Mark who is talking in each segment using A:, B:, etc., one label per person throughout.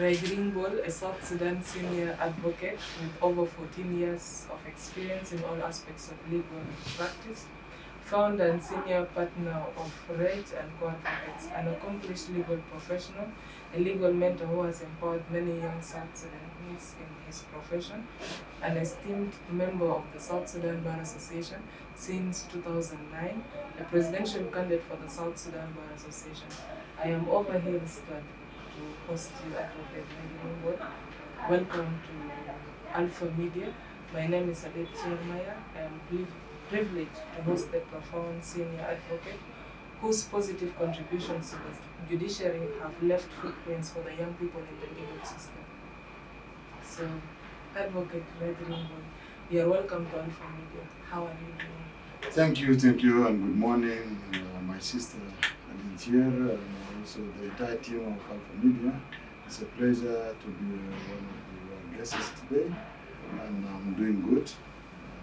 A: Reech and Co, a South Sudan senior advocate with over 14 years of experience in all aspects of legal practice, founder and senior partner of Reech and Co Advocates, an accomplished legal professional, a legal mentor who has empowered many young South Sudanese in his profession, an esteemed member of the South Sudan Bar Association since 2009, a presidential candidate for the South Sudan Bar Association. I am over here instead to host you, Advocate Reech and Co. Welcome to Alpha Media. My name is Alith Cyer Mayar. I am privileged to host a profound senior advocate whose positive contributions to the judiciary have left footprints for the young people in the legal system. So, Advocate Reech and Co, you are welcome to Alpha Media. How are you doing?
B: Thank you, and good morning, my sister Alith Cyer, and also the entire team of Alpha Media. It's a pleasure to be one of the guests today, and I'm doing good,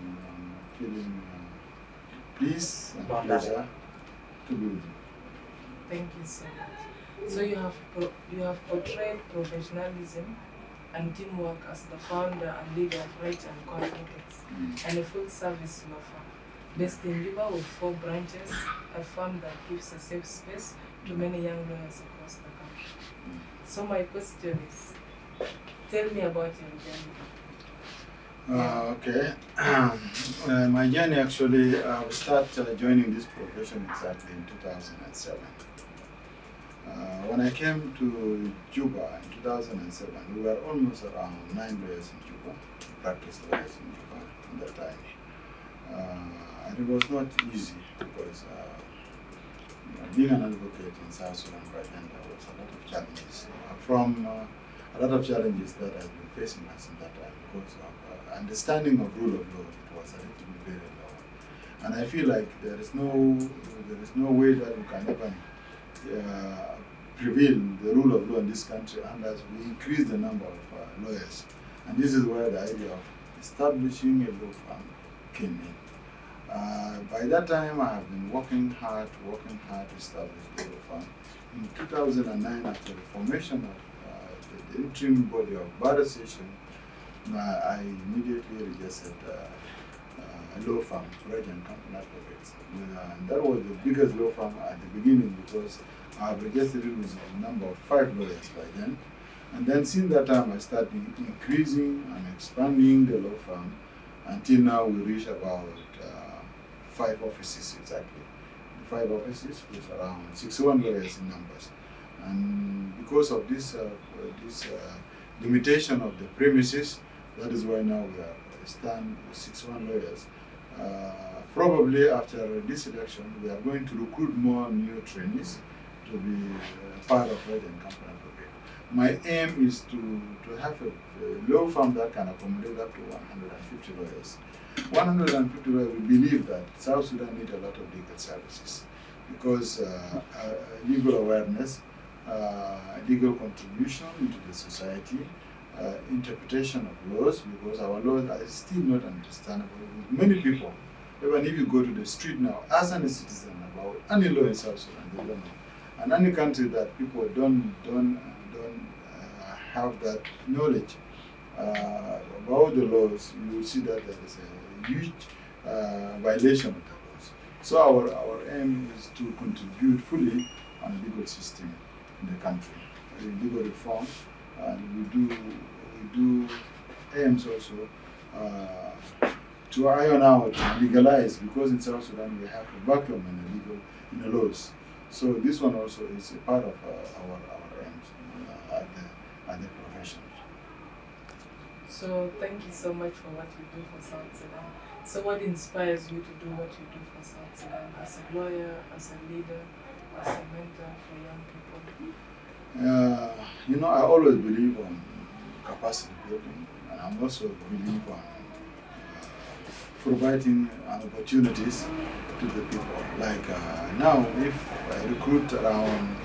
B: and I'm feeling peace and pleasure to be with you.
A: Thank you so much. So you have portrayed professionalism and teamwork as the founder and leader of Reech and Co Advocates, and a full-service law firm based in Juba with 4 branches, a firm that gives a safe space to many young lawyers across the country. So my question is, tell me about your journey.
B: Okay. My journey actually, I started joining this profession exactly in 2007. When I came to Juba in 2007, we were almost around 9 lawyers in Juba, practice lawyers in Juba at that time. And it was not easy because being an advocate in South Sudan by then, there was a lot of challenges. A lot of challenges that I've been facing us in that time because of understanding of rule of law. It was a little bit very low, and I feel like there is no way that we can even prevail the rule of law in this country unless we increase the number of lawyers. And this is where the idea of establishing a law firm came in. By that time, I have been working hard to establish the law firm. In 2009, after the formation of the interim body of Bar Association, I immediately registered a law firm, Reech and Co Advocates. And that was the biggest law firm at the beginning because I registered it with a number of 5 lawyers by then. And then since that time, I started increasing and expanding the law firm until now we reach about 5 offices exactly. 5 offices with around 61 lawyers in numbers. And because of this limitation of the premises, that is why now we stand with 61 lawyers. Probably after this election, we are going to recruit more new trainees to be part of Reech and Co Advocate. My aim is to have a law firm that can accommodate up to 150 lawyers. 150 lawyers, we believe that South Sudan needs a lot of legal services because legal awareness, legal contribution into the society, interpretation of laws, because our laws are still not understandable with many people. Even if you go to the street now, ask any citizen about any law in South Sudan, they don't know. And any country that people don't have that knowledge about the laws, you will see that there is a huge violation of the laws. So our aim is to contribute fully on the legal system in the country, legal reform, and we do aims also to iron out and legalize, because in South Sudan we have a vacuum in the laws. So this one also is a part of our aims at the profession.
A: So thank you so much for what you do for South Sudan. So what inspires you to do what you do for South Sudan as a lawyer, as a leader, as a mentor for young people?
B: I always believe on capacity building, and I also believe on providing opportunities to the people. Like now, if I recruit around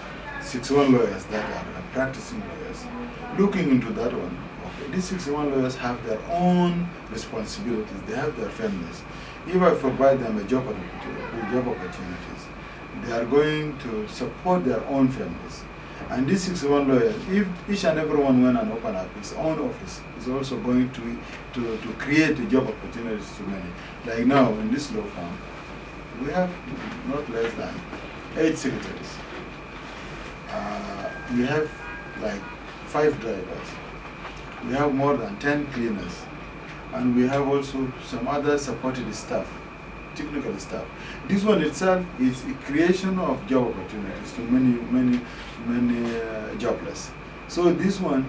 B: 61 lawyers that are practicing lawyers, looking into that one, okay, these 61 lawyers have their own responsibilities, they have their families. If I provide them a job opportunities, they are going to support their own families. And these 61 lawyers, if each and every one went and opened up his own office, is also going to create a job opportunities to many. Like now in this law firm, we have not less than 8 secretaries. We have like 5 drivers. We have more than 10 cleaners. And we have also some other supported staff, technical staff. This one itself is a creation of job opportunities to many jobless. So this one,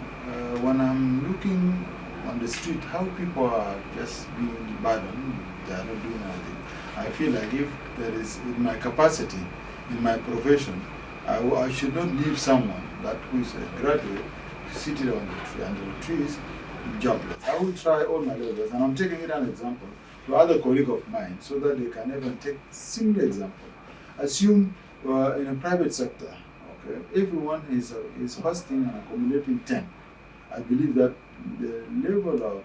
B: when I'm looking on the street, how people are just being burdened, they are not doing anything. I feel like if there is, in my capacity, in my profession, I should not leave someone that who is a graduate seated on the tree, and the tree is jobless. I will try all my levels, and I'm taking it an example to other colleagues of mine so that they can even take similar example. Assume in a private sector, okay, everyone is hosting and accommodating 10. I believe that the level of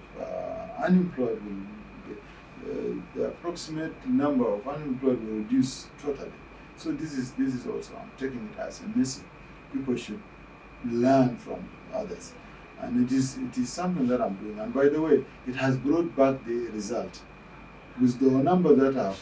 B: unemployed will, the approximate number of unemployed will reduce totally. So this is also, I'm taking it as a message. People should learn from others. And it is something that I'm doing. And by the way, it has brought back the result. With the number that have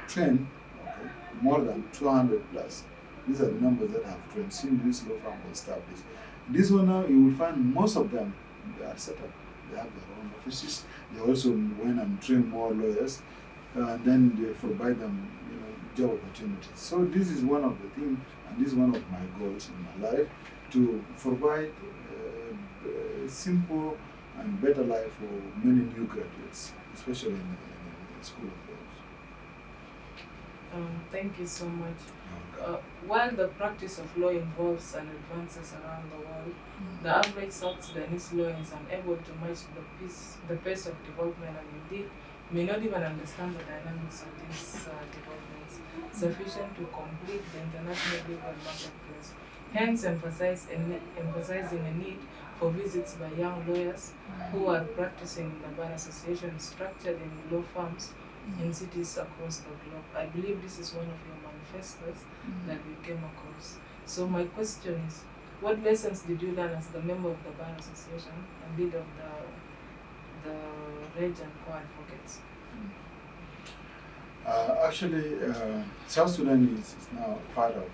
B: trained, okay, more than 200 plus. These are the numbers that have trained since this law firm was established. This one now, you will find most of them, they are set up. They have their own offices. They also went and train more lawyers, and then they provide them, job opportunities. So this is one of the things, and this is one of my goals in my life, to provide a simple and better life for many new graduates, especially in the School of Laws.
A: Thank you so much. While the practice of law evolves and advances around the world, the average South Sudanese lawyer is unable to match the pace of development, and indeed may not even understand the dynamics of these developments sufficient to complete the international legal marketplace. Hence, emphasizing a need for visits by young lawyers who are practicing in the Bar Association structured in law firms in cities across the globe. I believe this is one of your manifestos that we came across. So my question is, what lessons did you learn as the member of the Bar Association and leader of the Reech and Co advocates?
B: Actually, South Sudan is now part of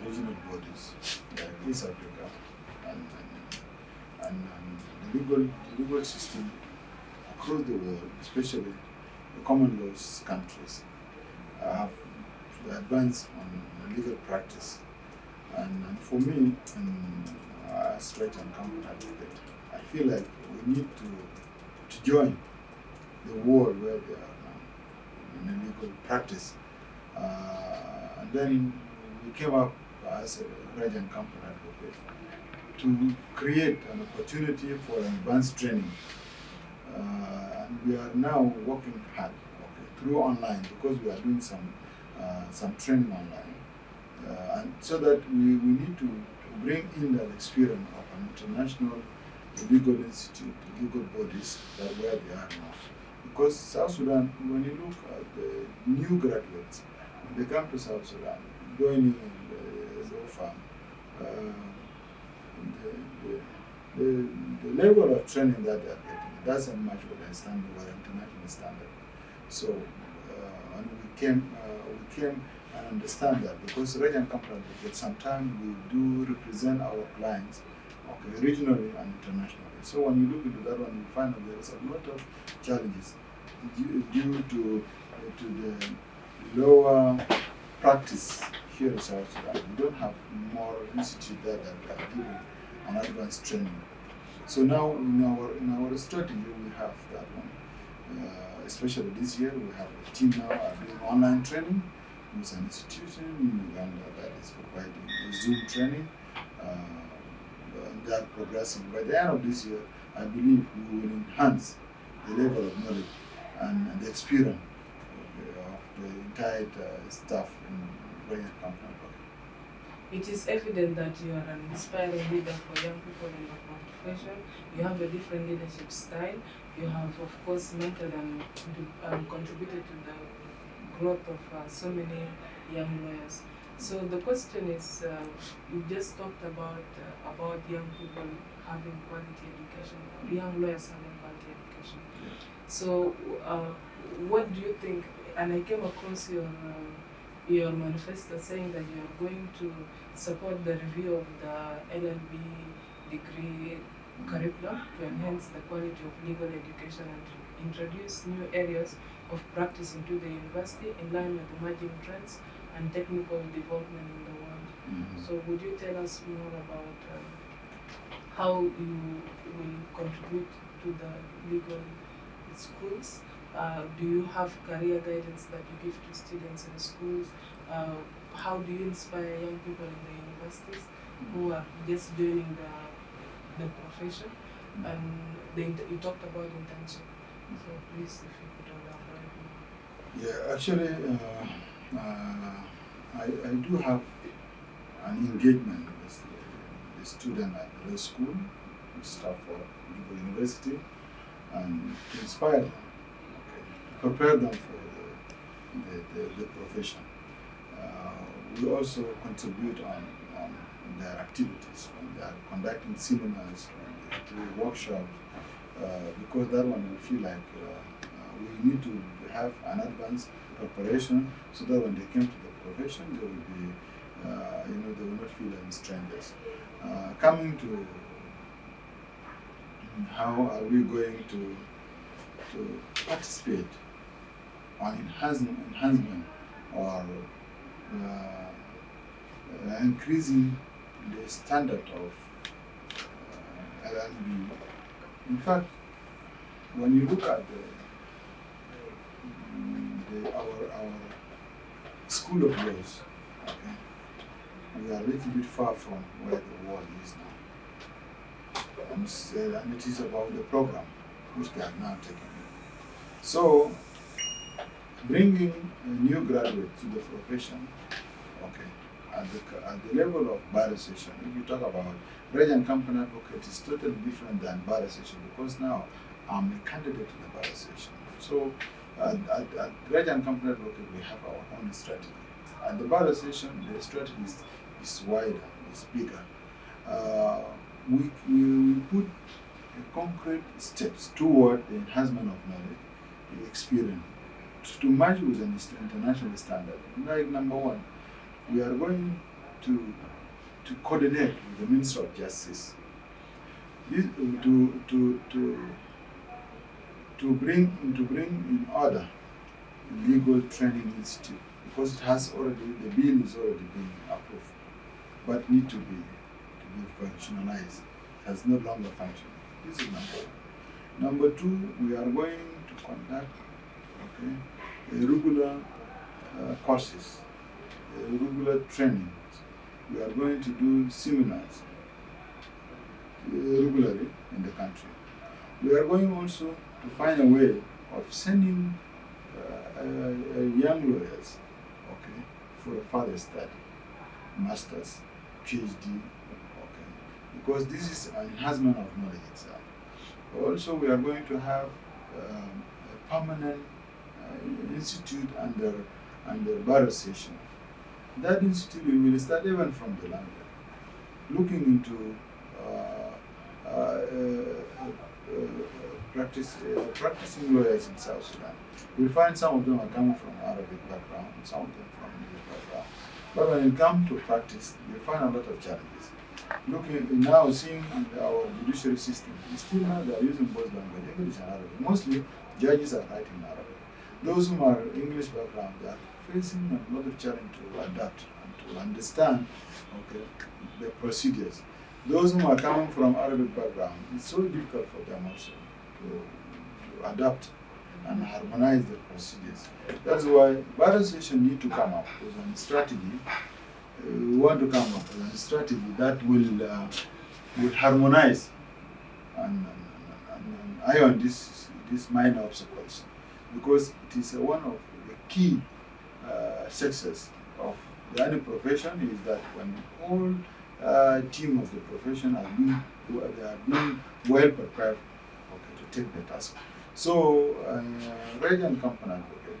B: regional bodies like East Africa, and the legal system across the world, especially the common laws countries, have advanced on legal practice. And for me, as Reech and Co advocate, I feel like we need to join the world where they are now in a legal practice. And then we came up as a Reech and Co advocate to create an opportunity for advanced training. And we are now working hard through online, because we are doing some training online. And so that we need to bring in that experience of an international legal institute, legal bodies where they are now. Because South Sudan, when you look at the new graduates, when they come to South Sudan, joining in the law firm, the level of training that they are getting doesn't match what I stand with our international standard. So, and we came and understand that, because Reech and Co advocate, sometimes we do represent our clients, regionally and internationally. So when you look into that one, you find that there is a lot of challenges due to the lower practice here in South Sudan. We don't have more institutes that are giving an advanced training. So now in our strategy we have that one. Especially this year, we have a team now doing online training with an institution in Uganda that is providing Zoom training. They are progressing. By the end of this year, I believe we will enhance the level of knowledge and the experience of the entire staff in Reech and Co.
A: It is evident that you are an inspiring leader for young people in the profession. You have a different leadership style. You have, of course, mentored and contributed to the growth of so many young lawyers. So the question is, you just talked about young people having quality education, young lawyers having quality education. So what do you think? And I came across your manifesto saying that you are going to support the review of the LLB degree curriculum to enhance the quality of legal education and to introduce new areas of practice into the university in line with emerging trends and technical development in the world. So would you tell us more about how you will contribute to the legal schools? Do you have career guidance that you give to students in schools? How do you inspire young people in the universities who are just joining the profession? And you talked about internship. So please, if you could elaborate more.
B: Yeah, actually, I do have an engagement with the student at the school, staff for University, and to inspire them, to prepare them for the profession. We also contribute on their activities when they are conducting seminars, when they do workshops, because that one we feel like we need to have an advanced preparation so that when they came to the profession, they will be, they will not feel any strangers. Coming to how are we going to participate on enhancement or increasing the standard of LLB. In fact, when you look at our school of laws, okay, we are a little bit far from where the world is now. And it is about the program which they are now taking. So, bringing a new graduate to the profession, okay, at the level of Bar Association, if you talk about Reech and Co Advocate, is totally different than Bar Association because now I'm a candidate to the Bar Association. So, at Reech and Co Advocate, we have our own strategy. At the Bar Association, the strategy is wider, is bigger. We will put concrete steps toward the enhancement of knowledge, the experience, to match with an international standard. Like number one, we are going to coordinate with the Minister of Justice to bring in order the legal training institute because the bill is already being approved, but need to be functionalized. It has no longer functioned. This is number one. Number two, we are going to conduct regular courses, regular trainings. We are going to do seminars regularly in the country. We are going also to find a way of sending young lawyers, for a further study, masters, PhD, because this is an enhancement of knowledge itself. Also, we are going to have a permanent institute under Bar Association. That institute will start even from the land, looking into practicing lawyers in South Sudan. We find some of them are coming from Arabic background, some of them from English background. But when it comes to practice, we find a lot of challenges. Looking now, seeing our judiciary system, still now they are using both languages, English and Arabic. Mostly, judges are writing in Arabic. Those who are English background, they are facing a lot of challenge to adapt and to understand the procedures. Those who are coming from Arabic background, it's so difficult for them also to adapt and harmonize the procedures. That's why Bar Association need to come up with a strategy. We want to come up with a strategy that will harmonize and iron these minor obstacles, because it is one of the key success of any profession is that when the whole team of the profession are being well prepared to take the task. So, Reech and Co Advocate,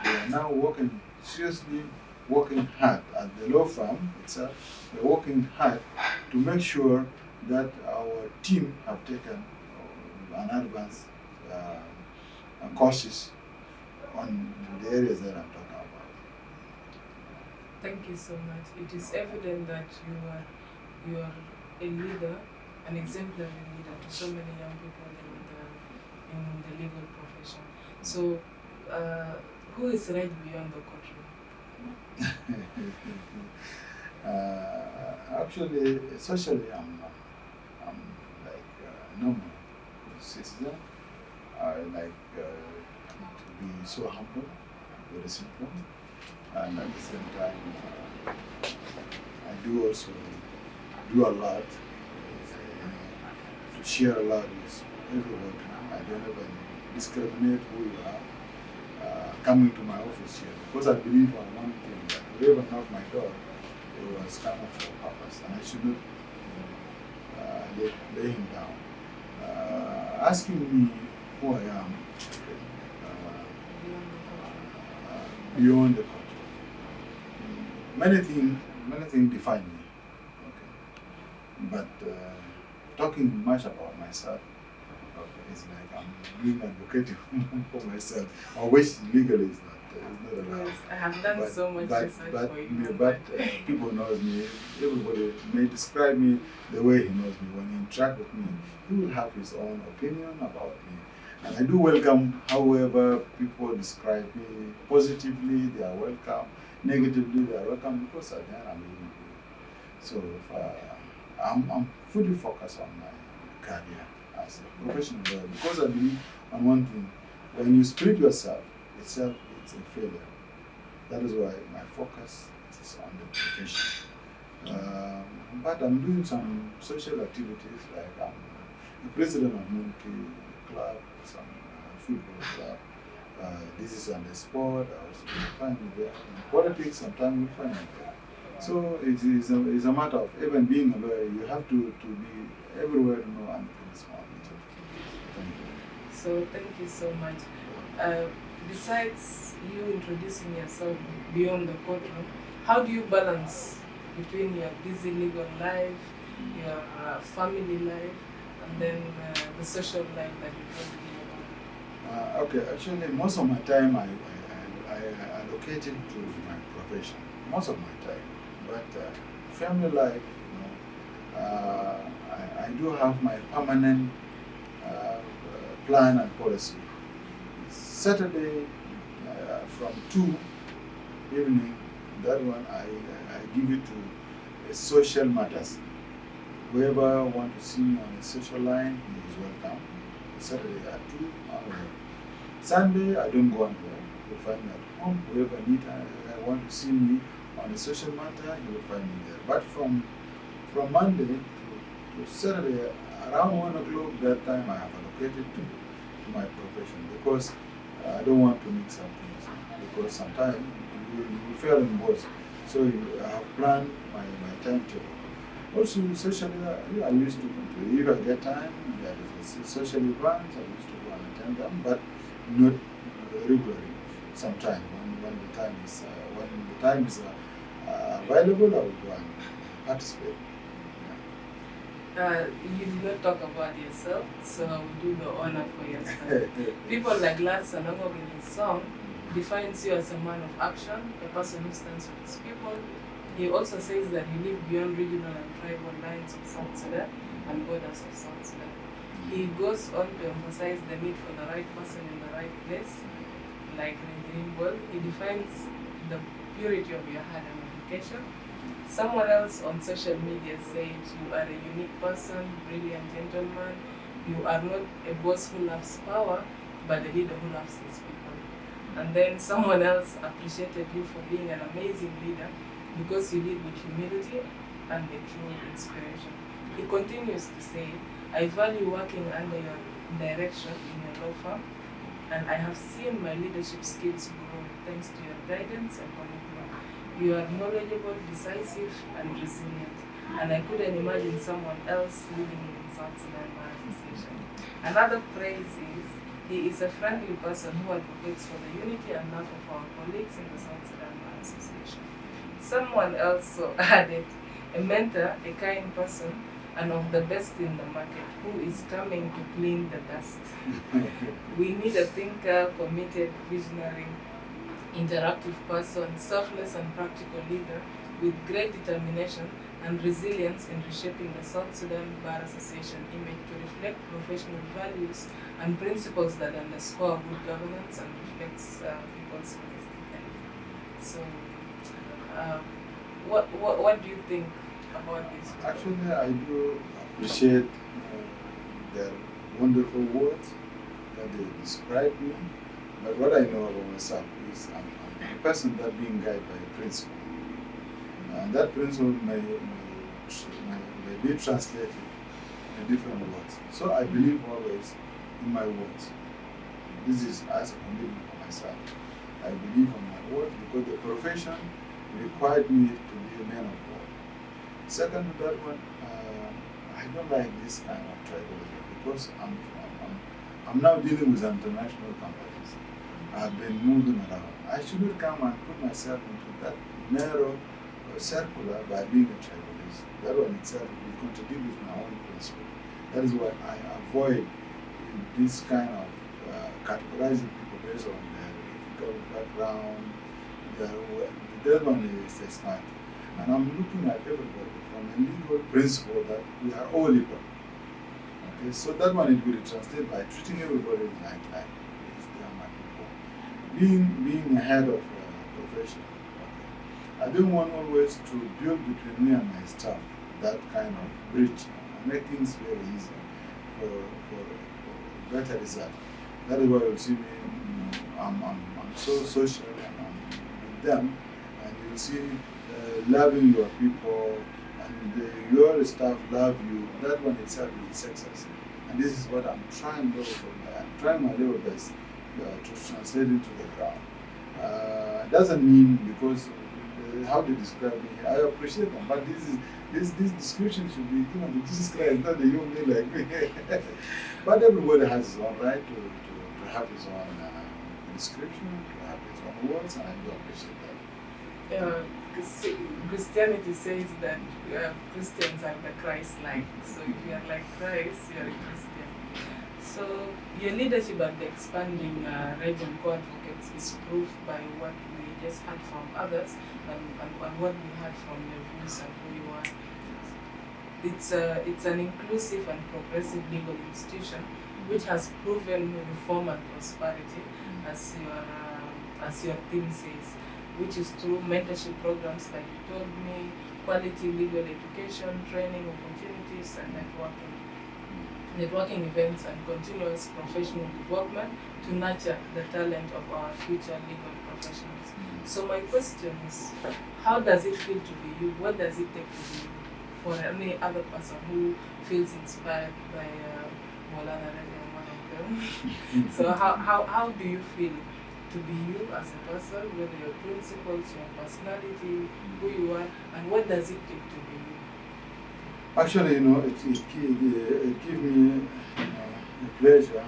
B: they are now working seriously working hard at the law firm itself. We're working hard to make sure that our team have taken an advanced courses on the areas that I'm talking about.
A: Thank you so much. It is evident that you are a leader, an exemplary leader to so many young people in the legal profession. So, who is right beyond the courtroom?
B: Actually, socially, I'm like a normal citizen. I like to be so humble, very simple, and at the same time, I do also do a lot to share a lot with everybody. I don't even discriminate who you are coming to my office here, because I believe on one thing, that whoever knocked my door, it was coming for a purpose, and I should not lay him down. Asking me who I am beyond the culture. Many things define me. Okay. But talking much about myself, okay, is like I'm doing advocating for myself, or which legally is not allowed.
A: Yes, I have done so much research for you.
B: But people knows me. Everybody may describe me the way he knows me. When he interact with me, he will have his own opinion about me. And I do welcome however people describe me. Positively, they are welcome. Negatively, they are welcome, because at the end I'm living here. So I'm fully focused on my career as a professional lawyer, because I believe on one thing: when you split yourself, it's a failure. That is why my focus is on the profession. But I'm doing some social activities, like I'm the president of Multi Club, some football club. This is on the sport. I also find me there. In politics, sometimes you find me there. So it's a matter of, even being a lawyer, you have to be everywhere to know anything small. Thank you.
A: So thank you so much. Besides you introducing yourself beyond the courtroom, how do you balance between your busy legal life, your family life, and then the social life that you probably
B: Okay, actually, most of my time I allocated to my profession. Most of my time, but family life, I do have my permanent plan and policy. Saturday from 2 evening, that one I give it to social matters. Whoever want to see me on a social line, he is welcome. Saturday at 2 onward. Sunday I don't go anywhere. You'll find me at home. Whoever want to see me on a social matter, you will find me there. But from Monday to Saturday, around 1 o'clock, that time I have allocated to my profession, because I don't want to mix up things, because sometimes you will fail in both. So I have planned my timetable. Also, socially, I used to, if I get time, there is a social event, I used to go and attend them, but not regularly. Sometimes when the time is available, I will go and participate.
A: You did not talk about yourself, so I will do the honor for yourself. People like Alith Cyer Mayar in his song defines you as a man of action, a person who stands with his people. He also says that you live beyond regional and tribal lines of South Sudan and borders of South Sudan. He goes on to emphasize the need for the right person in the right place, like in world. He defines the purity of your heart and education. Someone else on social media said you are a unique person, brilliant gentleman. You are not a boss who loves power, but a leader who loves his people. And then someone else appreciated you for being an amazing leader, because you lead with humility and a true inspiration. He continues to say, I value working under your direction in your law firm, and I have seen my leadership skills grow thanks to your guidance and commitment. You are knowledgeable, decisive, and resilient, and I couldn't imagine someone else leading in South Sudan Bar Association. Another praise is, he is a friendly person who advocates for the unity and love of our colleagues in the South Sudan Bar Association. Someone also added, a mentor, a kind person, and of the best in the market, who is coming to clean the dust. We need a thinker, committed, visionary, interactive person, selfless and practical leader with great determination and resilience in reshaping the South Sudan Bar Association image to reflect professional values and principles that underscore good governance and reflects people's holistic health. So, what do you think about this?
B: Actually, I do appreciate their wonderful words that they describe me. But what I know about myself is I'm a person that being guided by a principle. And that principle may be translated in different words. So I believe always in my words. This is as a commitment for myself. I believe in my words because the profession required me to be a man of war. Second to that one, I don't like this kind of tribalism because I'm now dealing with international companies. I've been moving around. I shouldn't come and put myself into that narrow circular by being a tribalist. That one itself will contradict with my own principle. That is why I avoid this kind of categorizing people based on their political background. That one is smart. And I'm looking at everybody from a legal principle that we are all equal. Okay, so that one it will translate by treating everybody like they are my people. Being ahead of profession. Okay. I don't want always to build between me and my staff that kind of bridge and make things very easy for better result. That is why you see me. I'm so social and I'm with them, and you see loving your people and your staff love you. That one itself is success. And this is what I'm trying to do. I'm trying my level best to translate into the ground. Doesn't mean because how they describe me, I appreciate them, but this description should be given to Jesus Christ, not the human being like me. But everybody has his own right to have his own description, to have his own words, and I do appreciate that.
A: Christianity says that Christians are the Christ-like. So if you are like Christ, you are a Christian. So your leadership at the expanding Reech and Co advocates is proof by what we just heard from others and what we heard from your views and who you are. It's an inclusive and progressive legal institution which has proven reform and prosperity, as your theme says, which is through mentorship programs like you told me, quality legal education, training opportunities, and networking events, and continuous professional development to nurture the talent of our future legal professionals. So my question is, how does it feel to be you? What does it take to be you for any other person who feels inspired by Molana Reja, one of them? So how do you feel to be you as a person, whether your principles, your personality, who you are, and what does it take to be you?
B: Actually, it gives me a pleasure,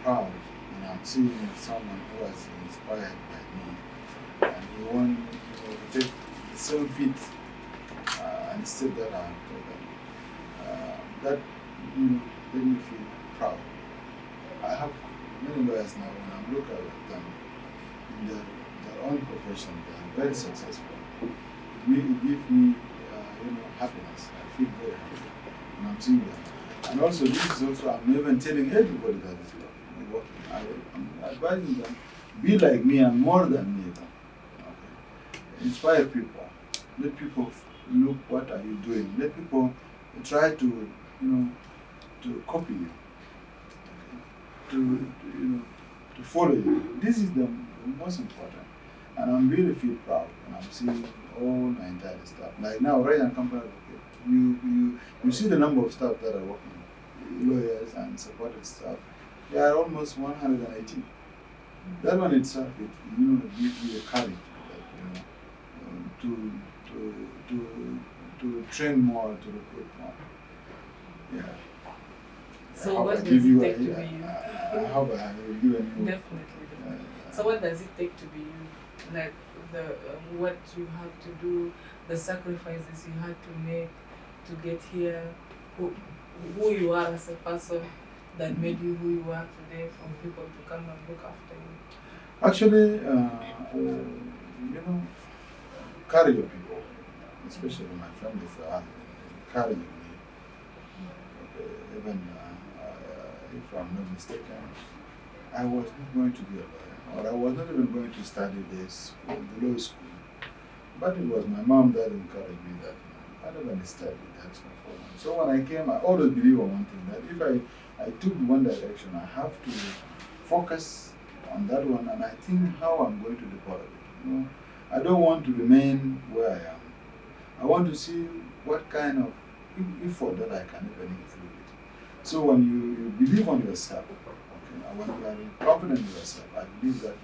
B: proud, and I'm seeing someone who was inspired by me, and he want to take the same feet and step that I have taken. That made me feel proud. I have many lawyers now, when I look at them in their own profession, they are very successful. It gives me happiness. I feel very happy when I'm seeing them. And also, this is also, I'm even telling everybody that is working. I'm advising them, be like me and more than me. Okay. Inspire people. Let people look, what are you doing? Let people try to copy you, to follow you. This is the most important. And I'm really feel proud when I'm seeing all my entire staff. Like now, Reech and Co, you see the number of staff that are working, lawyers and supported staff. They are almost 118. That one itself, it gives you a courage that, to train more, to recruit more. Yeah.
A: So what does it take to be you?
B: I hope I will give you.
A: Definitely. So what does it take to be you? like the what you had to do, the sacrifices you had to make to get here, who you are as a person that made you who you are today, for people to come and look after you?
B: Actually, carry your people, especially my family, are carrying me. Even if I'm not mistaken, I was not going to be a lawyer, or I was not even going to study this the law school. But it was my mom that encouraged me that I never studied, that's no problem. So when I came, I always believe on one thing, that if I took one direction, I have to focus on that one, and I think how I'm going to develop it. I don't want to remain where I am. I want to see what kind of effort that I can even include it. So when you believe on yourself, okay, when you are confident in yourself, I believe that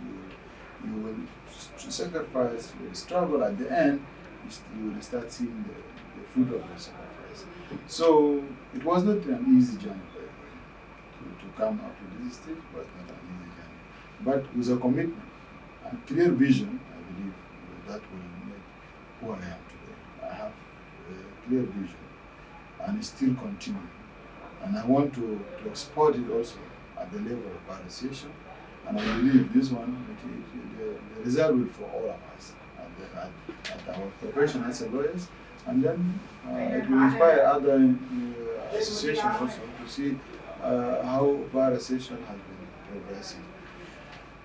B: you will sacrifice, you will struggle. At the end, you will start seeing the fruit of your sacrifice. So it was not an easy journey, by the way. To come up to this stage was not an easy journey. But with a commitment and clear vision, I believe that will make who I am today. I have a clear vision, and it's still continuing. And I want to export it also at the level of Bar Association. And I believe this one, the result will for all of us at our profession as a lawyers. And then it will inspire other associations also to see how Bar Association has been progressing.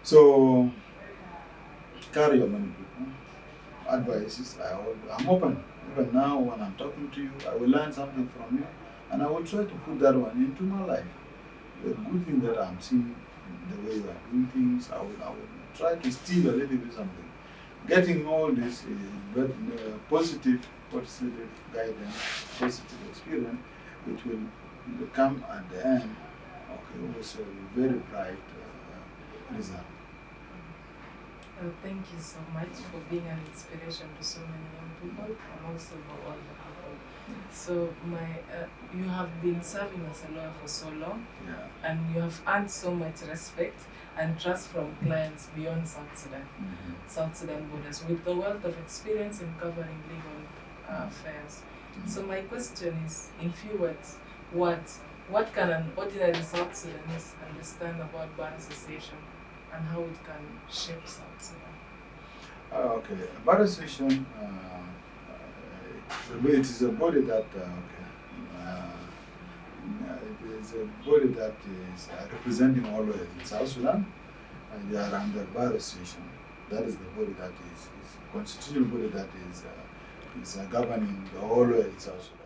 B: So, carry your money, people. Advices, I'm open. Even now, when I'm talking to you, I will learn something from you, and I will try to put that one into my life. The good thing that I'm seeing, the way you are doing things, I will try to steal a little bit something. Getting all this positive guidance, positive experience, which will come at the end, okay, also a very bright result.
A: Thank you so much for being an inspiration to so many young people and also for all the people. So you have been serving as a lawyer for so long,
B: yeah,
A: and you have earned so much respect and trust from clients beyond South Sudan, South Sudan borders, with the wealth of experience in covering legal affairs. So my question is, in few words, what can an ordinary South Sudanese understand about Bar Association and how it can shape South Sudan?
B: Okay, Bar Association, it is a body that it is a body that is representing all lawyers in South Sudan, and they are under Bar Association. That is the body that is constitutional body that is governing the whole lawyers in South Sudan.